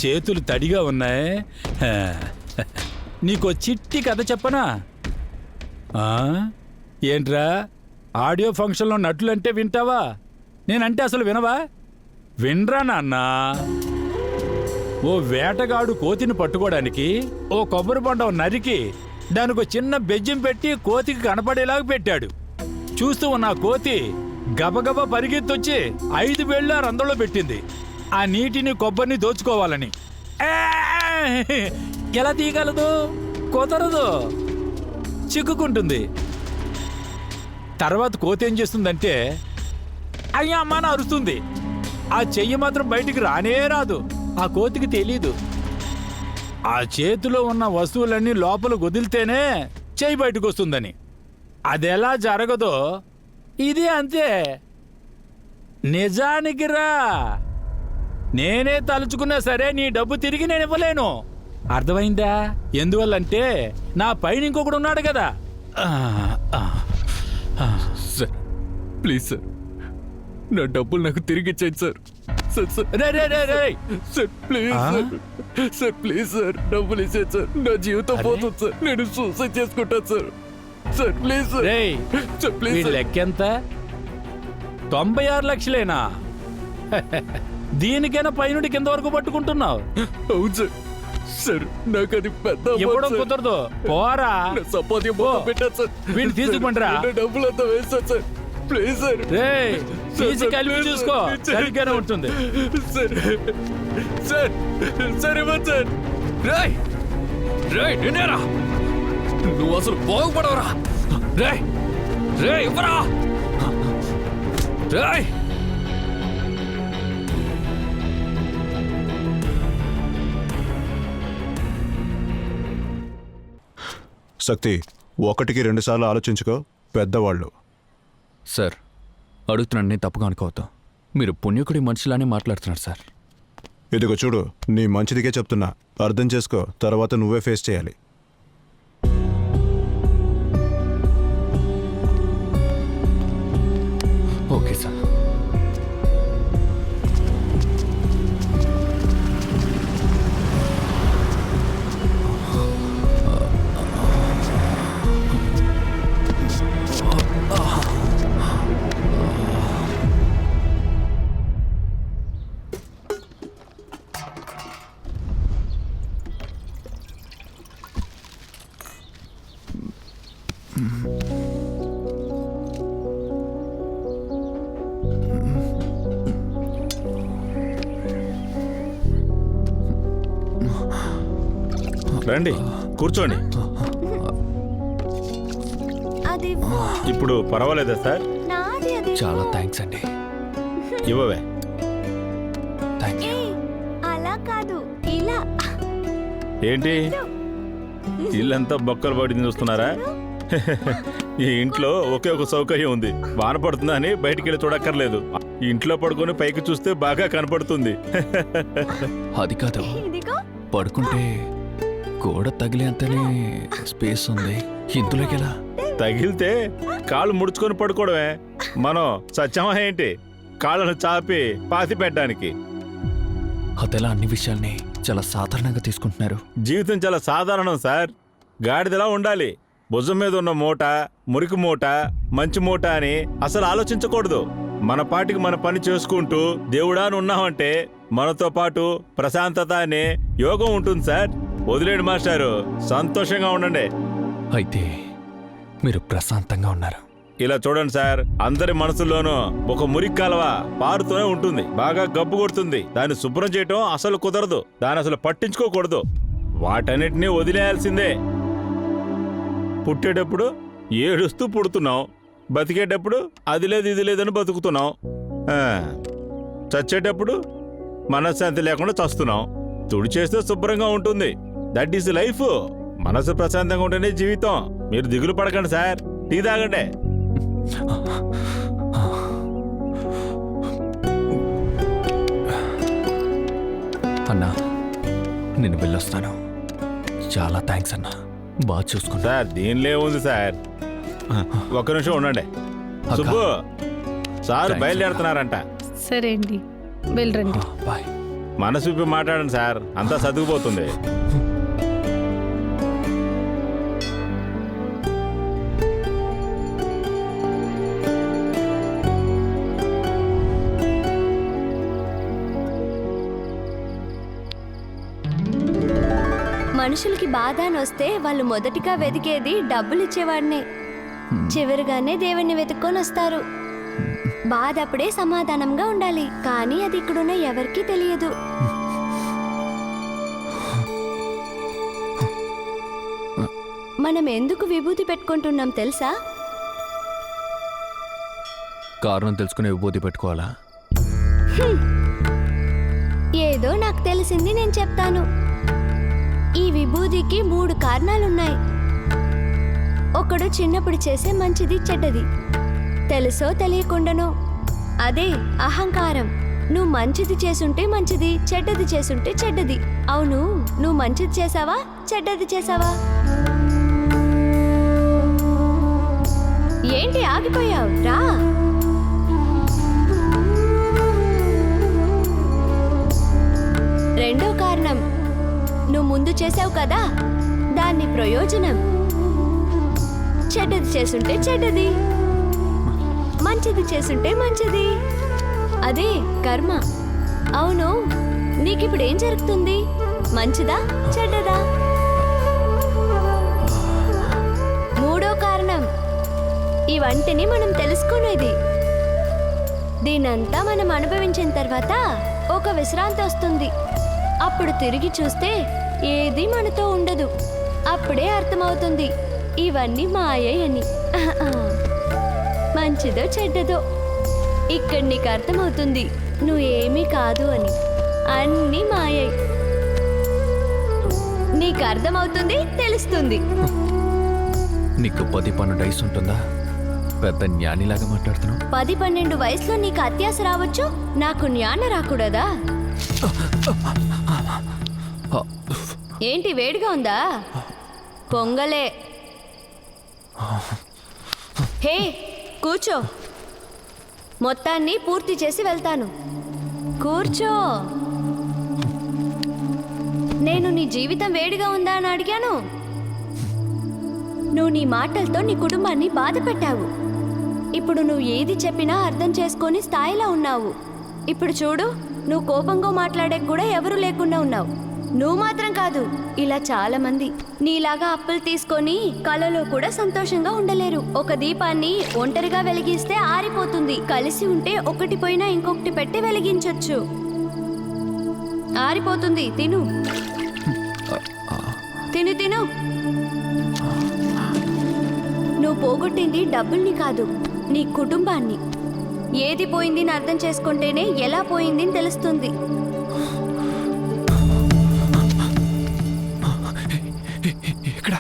చేతులు తడిగా ఉన్నాయి. నీకో చిట్టి కథ చెప్పనా? ఏంట్రా ఆడియో ఫంక్షన్లో నటులంటే వింటావా? నేనంటే అసలు వినవా? వినరా నాన్న. ఓ వేటగాడు కోతిని పట్టుకోవడానికి ఓ కొబ్బరి బొండం నరికి దానికి చిన్న బెజ్జం పెట్టి కోతికి కనపడేలాగా పెట్టాడు. చూస్తూ ఉన్న కోతి గబగబా పరిగెత్తొచ్చి 5 వేళ్ళు రంధ్రంలో పెట్టింది. ఆ నీటిని కొబ్బరిని దోచుకోవాలని. ఎలా తీయగలదు? కుదరదు, చిక్కుకుంటుంది. తర్వాత కోతి ఏం చేస్తుందంటే అయ్యా అమ్మ అని అరుస్తుంది. ఆ చెయ్యి మాత్రం బయటికి రానే రాదు. ఆ కోతికి తెలీదు ఆ చేతిలో ఉన్న వస్తువులన్నీ లోపల వదిలితేనే చెయ్యి బయటకు వస్తుందని. అదెలా జరగదో ఇది అంతే. నిజానికి రా, నేనే తలుచుకున్నా సరే నీ డబ్బు తిరిగి నేను ఇవ్వలేను. అర్థమైందా? ఎందువల్లంటే నా పైన ఇంకొకడు ఉన్నాడు కదా. సార్ ప్లీజ్ సార్, నా డబ్బులు నాకు తిరిగి ఇచ్చేయండి sir. Sir please sir, please sir, డబ్బులు ఇచ్చేది సార్. నా జీవితం పోతుంది సార్, నేను సూసైడ్ చేసుకుంటాను sir. Sir please sir, please. లెక్కెంత? 96 లక్షలేనా? దీనికైనా పైనుండి కింద వరకు పట్టుకుంటున్నావు? అవును సార్. సార్ నాకు అది పెద్ద ఇవ్వడం కుదరదు. పోరా, సంపాద్యం పెట్టారు సార్. వీళ్ళు తీసుకుంటారా? డబ్బులు అంతా వేస్తారు సార్. Please sir. తీసి కలిపి చూసుకో, సరిగ్గానే ఉంటుంది. సార్ సార్ సార్ ఇవ్వండి సార్. రాయ్ రాయ్ నేనేరా, నువ్వు అసలు బాగుపడవరా. రాయ్ రాయ్ ఇవ్వరా. రాయ్ శక్తి, 1కి 2 సార్లు ఆలోచించుకో. పెద్దవాళ్ళు. సార్ అడుగుతున్నాను, నేను తప్పుగా అనుకోవద్దు. మీరు పుణ్యకుడి మనుషులానే మాట్లాడుతున్నారు సార్. ఇదిగో చూడు, నీ మంచిదికే చెప్తున్నా, అర్థం చేసుకో. తర్వాత నువ్వే ఫేస్ చేయాలి. Okay sir. రండి, కూర్చోండి. ఇప్పుడు పర్వాలేదా సార్? చాలా థ్యాంక్స్ అండి. ఇవ్వవే. Thank you. అలా కాదు, ఇలా. ఏంటి ఇల్లంతా బొక్కలు పడింది చూస్తున్నారా? ఈ ఇంట్లో ఒకే ఒక సౌకర్యం ఉంది. వాన పడుతుందా అని బయటికి వెళ్ళి చూడక్కర్లేదు. ఇంట్లో పడుకొని పైకి చూస్తే బాగా కనపడుతుంది. అది కాదు, పడుకుంటే గోడ తగిలేంతనే స్పేస్ ఉంది. ఇందులోకి ఎలా? తగిలితే కాళ్ళు ముడుచుకొని పడుకోవడమే. మనం సత్యమా ఏంటి కాళ్ళను చాపి పాతి పెట్టడానికి? అదెలా అన్ని విషయాల్ని చాలా సాధారణంగా తీసుకుంటున్నారు? జీవితం చాలా సాధారణం సార్. గాడిదలా ఉండాలి. భుజం మీద ఉన్న మూట మురికి మూట మంచి మూట అని అసలు ఆలోచించకూడదు. మన పాటికి మన పని చేసుకుంటూ దేవుడా అని ఉన్నామంటే మనతో పాటు ప్రశాంతత అనే యోగం ఉంటుంది సార్. వదిలేండి మాస్టారు, సంతోషంగా ఉండండి. అయితే మీరు ప్రశాంతంగా ఉన్నారు. ఇలా చూడండి సార్, అందరి మనసుల్లోనూ ఒక మురికి కాలువ పారుతూనే ఉంటుంది. బాగా గబ్బు కొడుతుంది. దాన్ని శుభ్రం చేయటం అసలు కుదరదు. దాన్ని అసలు పట్టించుకోకూడదు. వాటన్నిటినీ వదిలేయాల్సిందే. పుట్టేటప్పుడు ఏడుస్తూ పుడుతున్నాం, బతికేటప్పుడు అది లేదు ఇది లేదని బతుకుతున్నాం. చచ్చేటప్పుడు మనశ్శాంతి లేకుండా చస్తున్నాం. తుడిచేస్తే శుభ్రంగా ఉంటుంది. That is life. మనసు ప్రశాంతంగా ఉంటేనే జీవితం. మీరు దిగులు పడకండి సార్. టీ తాగండి. అన్నా, నేను వెళ్ళొస్తాను. చాలా థ్యాంక్స్ అన్నా, బాగా చూసుకుంటా. సార్ దీనిలో ఉంది సార్. ఒక్క నిమిషం ఉండండి. సుబ్బు, సార్ బయలుదేరుతున్నారంట. సరే అండి, వెళ్ళరండి. బాయ్. మనసు విప్పి మాట్లాడండి సార్, అంతా చదువుపోతుంది. మనుషులకి బాధ అని వస్తే వాళ్ళు మొదటిగా వెతికేది డబ్బులు ఇచ్చేవాడినే. చివరిగానే దేవుణ్ణి వెతుక్కొని వస్తారు. బాధ అప్పుడే సమాధానంగా ఉండాలి, కానీ అది ఇక్కడున్న ఎవరికీ తెలియదు. మనం ఎందుకు విభూతి పెట్టుకుంటున్నాం తెలుసా? కారణం తెలుసుకునే విభూతి పెట్టుకోవాలా? ఏదో నాకు తెలిసింది నేను చెప్తాను. ఈ విభూతికి 3 కారణాలున్నాయి. ఒకడు చిన్నప్పుడు చేసే మంచిది చెడ్డది, తెలుసో తెలియకుండానో. అదే అహంకారం. నువ్వు మంచిది చేసుంటే మంచిది, చెడ్డది చేసుంటే చెడ్డది. అవును, నువ్వు మంచిది చేసావా, చెడ్డది చేసావా? ఏంటి ఆగిపోయావు? రా. రెండో కారణం, నువ్వు ముందు చేసావు కదా, దాన్ని ప్రయోజనం. చెడ్డది చేసుంటే చెడ్డది, మంచిది చేసుంటే మంచిది. అదే కర్మ. అవును, నీకిప్పుడు ఏం జరుగుతుంది? మంచిదా, చెడ్డదా? మూడో కారణం, ఇవంటిని మనం తెలుసుకునేది. దీనంతా మనం అనుభవించిన తర్వాత ఒక విశ్రాంతి వస్తుంది. అప్పుడు తిరిగి చూస్తే ఏది మనతో ఉండదు. అప్పుడే అర్థమవుతుంది ఇవన్నీ మాయే అని. మంచిదో చెడ్డదో ఇక్కడ నీకు అర్థమవుతుంది నువ్వేమీ కాదు అని. అన్నీ మాయే. నీకు అర్థమవుతుంది, తెలుస్తుంది. నీకు 10-12 వయసు ఉంటుందా? పెద్ద జ్ఞానిలాగా మాట్లాడుతున్నావు. 10-12 వయసులో నీకు అత్యాస రావచ్చు, నాకు జ్ఞానం రాకూడదా? ఏంటి వేడిగా ఉందా? పొంగలే. హే, కూర్చో. మొత్తాన్ని పూర్తి చేసి వెళ్తాను. కూర్చో. నేను నీ జీవితం వేడిగా ఉందా అని అడిగాను. నువ్వు నీ మాటలతో నీ కుటుంబాన్ని బాధ పెట్టావు. ఇప్పుడు నువ్వు ఏది చెప్పినా అర్థం చేసుకొని స్థాయిలో ఉన్నావు. ఇప్పుడు చూడు, నువ్వు కోపంగా మాట్లాడే కూడా ఎవరు లేకుండా ఉన్నావు. నువ్వు మాత్రం కాదు, ఇలా చాలా మంది నీలాగా అప్పులు తీసుకొని కలలో కూడా సంతోషంగా ఉండలేరు. ఒక దీపాన్ని ఒంటరిగా వెలిగిస్తే ఆరిపోతుంది. కలిసి ఉంటే ఒకటి పోయినా ఇంకొకటి పెట్టి వెలిగించొచ్చు. ఆరిపోతుంది. తిను తిను తిను. నువ్వు పోగొట్టింది డబ్బుల్ని కాదు, నీ కుటుంబాన్ని. ఏది పోయింది అర్థం చేసుకుంటేనే ఎలా పోయింది తెలుస్తుంది. ఇక్కడ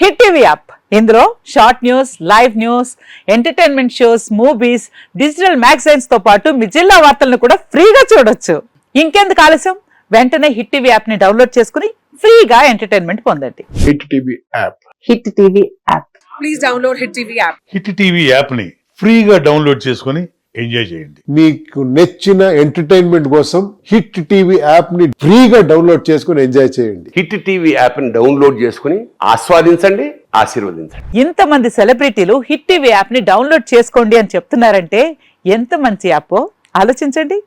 హిట్ టీవీ యాప్, ఇందులో short news, live news, entertainment shows, movies, digital magazines తో పాటు మీ జిల్లా వార్తలను కూడా ఫ్రీగా చూడొచ్చు. ఇంకెందుకు ఆలస్యం? వెంటనే హిట్ టీవీ యాప్ ని డౌన్లోడ్ చేసుకుని ఫ్రీగా ఎంటర్టైన్మెంట్ పొందండి. Hit TV app. Hit TV app. Please download hit TV app. Hit TV app ని ఫ్రీగా డౌన్లోడ్ చేసుకుని ఎంజాయ్ చేయండి. మీకు నచ్చిన ఎంటర్టైన్మెంట్ కోసం హిట్ టీవీ యాప్ ని ఫ్రీగా డౌన్లోడ్ చేసుకుని ఎంజాయ్ చేయండి. హిట్ టీవీ యాప్ ని డౌన్లోడ్ చేసుకుని ఆస్వాదించండి, ఆశీర్వదించండి. ఇంతమంది సెలబ్రిటీలు హిట్ టీవీ యాప్ ని డౌన్లోడ్ చేసుకోండి అని చెప్తున్నారంటే ఎంత మంచి యాప్ ఆలోచించండి.